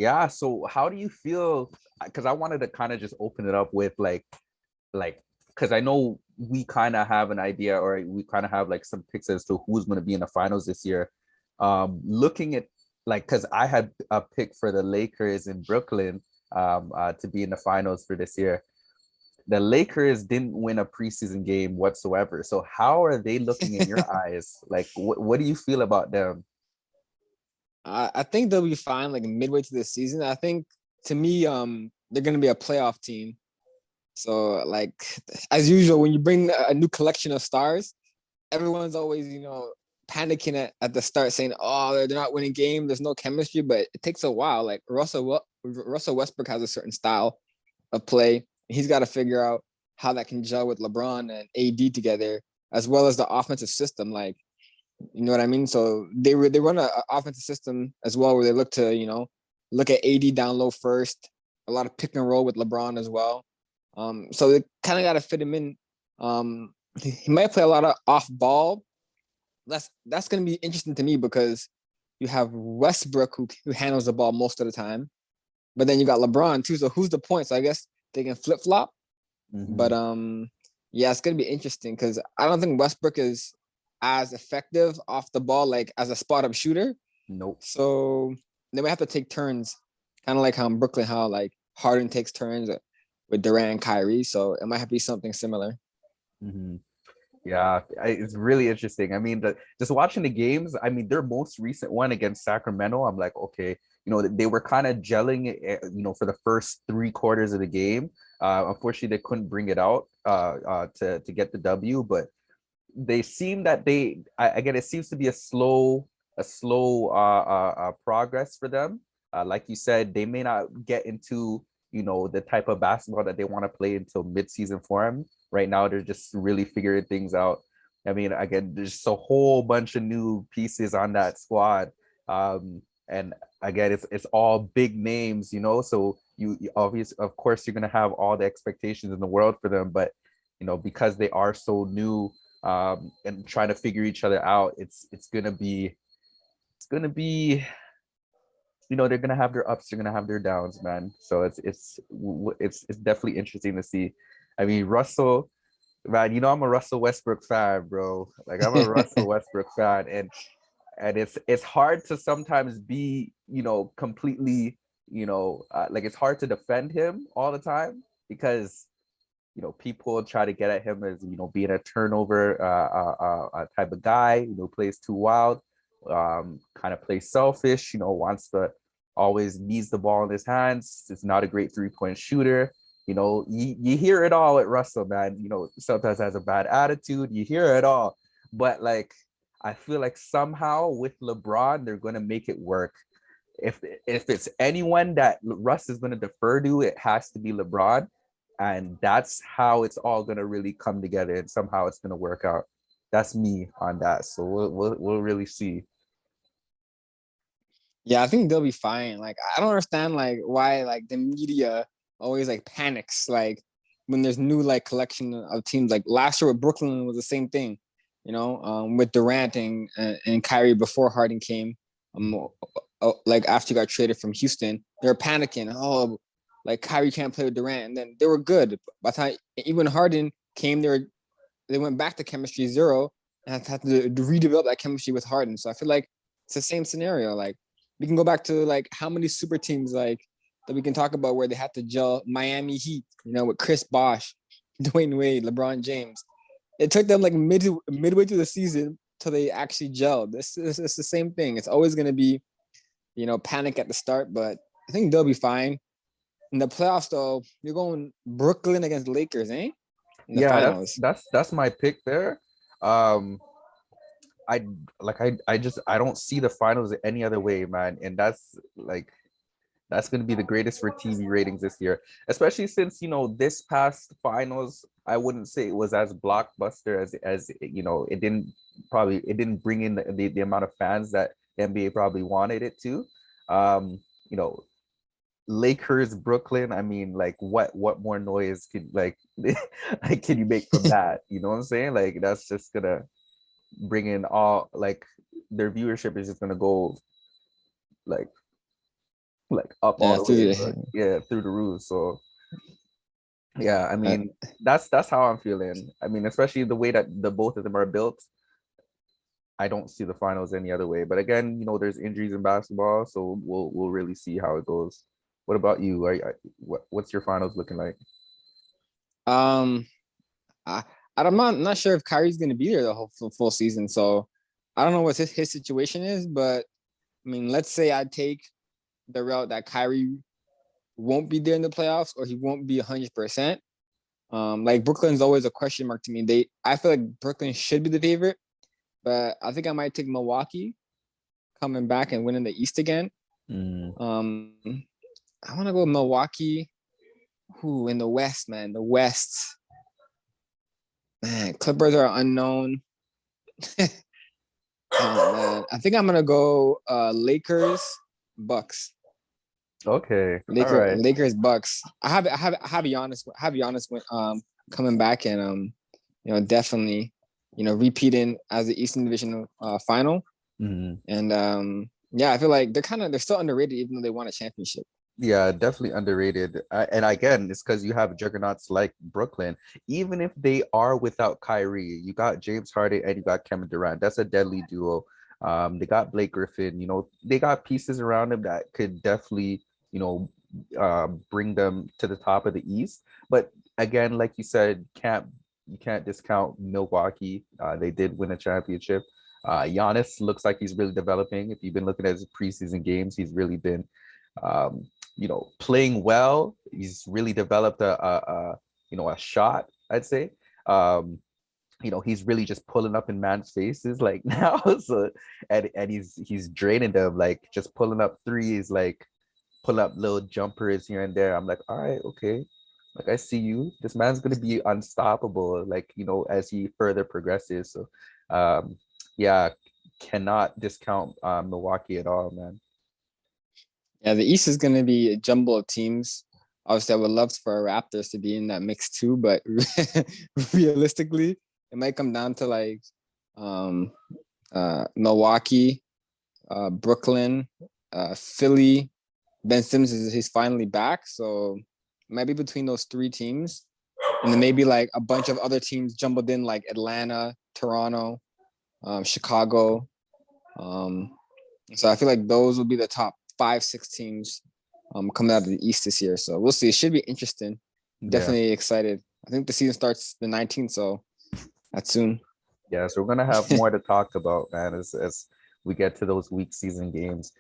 Yeah. So how do you feel? Because I wanted to kind of just open it up with like, because I know we kind of have an idea, or we kind of have like some picks as to who's going to be in the finals this year. Looking at like, because I had a pick for the Lakers in Brooklyn to be in the finals for this year. The Lakers didn't win a preseason game whatsoever. So how are they looking in your eyes? Like, what do you feel about them? I think they'll be fine like midway to the season. I think to me, they're gonna be a playoff team. So like as usual, when you bring a new collection of stars, everyone's always, panicking at the start saying, oh, they're not winning game, there's no chemistry, but it takes a while. Like Russell Westbrook has a certain style of play. He's got to figure out how that can gel with LeBron and AD together, as well as the offensive system. Like, you know what I mean? So they run a offensive system as well where they look to, look at AD down low first, a lot of pick and roll with LeBron as well. So they kind of got to fit him in. He might play a lot of off ball. That's going to be interesting to me because you have Westbrook who handles the ball most of the time, but then you got LeBron too. So who's the point? So I guess they can flip flop. But Mhm. yeah, it's gonna be interesting because I don't think Westbrook is as effective off the ball like as a spot up shooter. Nope. So they might have to take turns, kind of like how in Brooklyn, how like Harden takes turns with Durant and Kyrie. So it might have to be something similar. Mhm. Yeah, it's really interesting. I mean, just watching the games, I mean, their most recent one against Sacramento, I'm like, okay, they were kind of gelling, for the first three quarters of the game. Unfortunately, they couldn't bring it out to get the W, but they seem that again, it seems to be a slow progress for them. Like you said, they may not get into the type of basketball that they want to play until midseason for them. Right now, they're just really figuring things out. I mean, again, there's just a whole bunch of new pieces on that squad, and again, it's all big names, So you obviously, of course, you're gonna have all the expectations in the world for them, but because they are so new, and trying to figure each other out, it's gonna be they're gonna have their ups, they're gonna have their downs, man. So it's definitely interesting to see. I mean, Russell, man, I'm a Russell Westbrook fan, bro. Like, I'm a Russell Westbrook fan, and it's hard to sometimes be completely, like, it's hard to defend him all the time because people try to get at him as being a turnover type of guy. Plays too wild, kind of plays selfish. Wants to always needs the ball in his hands. It's not a great 3-point shooter. You hear it all at Russell, man. Sometimes has a bad attitude. You hear it all, but like, I feel like somehow with LeBron, they're gonna make it work. If it's anyone that Russ is going to defer to, it has to be LeBron, and that's how it's all going to really come together, and somehow it's going to work out. That's me on that. So we'll really see. Yeah, I think they'll be fine. Like I don't understand like why like the media always like panics like when there's new like collection of teams. Like last year with Brooklyn was the same thing, with Durant and Kyrie before Harden came. Like after he got traded from Houston, they were panicking. Oh, like Kyrie can't play with Durant, and then they were good. By the time even Harden came, they went back to chemistry zero and had to redevelop that chemistry with Harden. So I feel like it's the same scenario. Like we can go back to like how many super teams like that we can talk about where they had to gel. Miami Heat, with Chris Bosh, Dwayne Wade, LeBron James. It took them like midway through the season till they actually gelled. It's the same thing. It's always going to be, panic at the start, but I think they'll be fine. In the playoffs, though, you're going Brooklyn against Lakers, eh? In the Yeah, that's finals. that's that's my pick there. Um, I I don't see the finals any other way, man, and that's going to be the greatest for TV ratings this year, especially since this past finals, I wouldn't say it was as blockbuster as it didn't bring in the amount of fans that the NBA probably wanted it to. You know, Lakers, Brooklyn. I mean, like, what more noise can like can you make from that? You know what I'm saying? Like, that's just gonna bring in all, like, their viewership is just gonna go like like up all Yeah, the through way, but the, yeah, through the roof. So yeah, I uh, mean that's how I'm feeling. I mean, especially the way that the both of them are built. I don't see the finals any other way. But again, there's injuries in basketball, so we'll really see how it goes. What about you? What's your finals looking like? um, I, I'm not sure if Kyrie's going to be there the whole full season. So I don't know what his situation is, but I mean, let's say I take the route that Kyrie won't be there in the playoffs or he won't be 100%. Like Brooklyn's always a question mark to me. I feel like Brooklyn should be the favorite, but I think I might take Milwaukee coming back and winning the East again. Mm, Um, I want to go Milwaukee. Who in the West, man? The West, man. Clippers are unknown. Oh man, I think I'm gonna go Lakers, Bucks. okay, all right. Lakers, Bucks. I have Giannis coming back and definitely repeating as the Eastern Division final. Mhm. And yeah, I feel like they're still underrated even though they won a championship. Yeah, definitely underrated. And again, it's because you have juggernauts like Brooklyn. Even if they are without Kyrie, you got James Harden and you got Kevin Durant. That's a deadly duo. They got Blake Griffin. They got pieces around them that could definitely, bring them to the top of the East. But again, like you said, you can't discount Milwaukee. They did win a championship. Giannis looks like he's really developing. If you've been looking at his preseason games, he's really been um, playing well. He's really developed a shot, I'd say. He's really just pulling up in man's faces like now. So and he's draining them, like just pulling up threes, like pull up little jumpers here and there. I'm like, all right, okay. Like I see you. This man's gonna be unstoppable, like, as he further progresses. So yeah, cannot discount Milwaukee at all, man. Yeah, the East is going to be a jumble of teams. Obviously, I would love for Raptors to be in that mix too, but realistically, it might come down to like um, Milwaukee, Brooklyn, Philly. Ben Simmons he's finally back, so it might be between those three teams, and then maybe like a bunch of other teams jumbled in, like Atlanta, Toronto, Chicago. Um, so I feel like those will be the top 5, 6 teams coming out of the East this year. So we'll see. It should be interesting. Yeah. Definitely excited. I think the season starts the 19th, so that's soon. Yeah, so we're gonna have more to talk about, man, as we get to those week season games.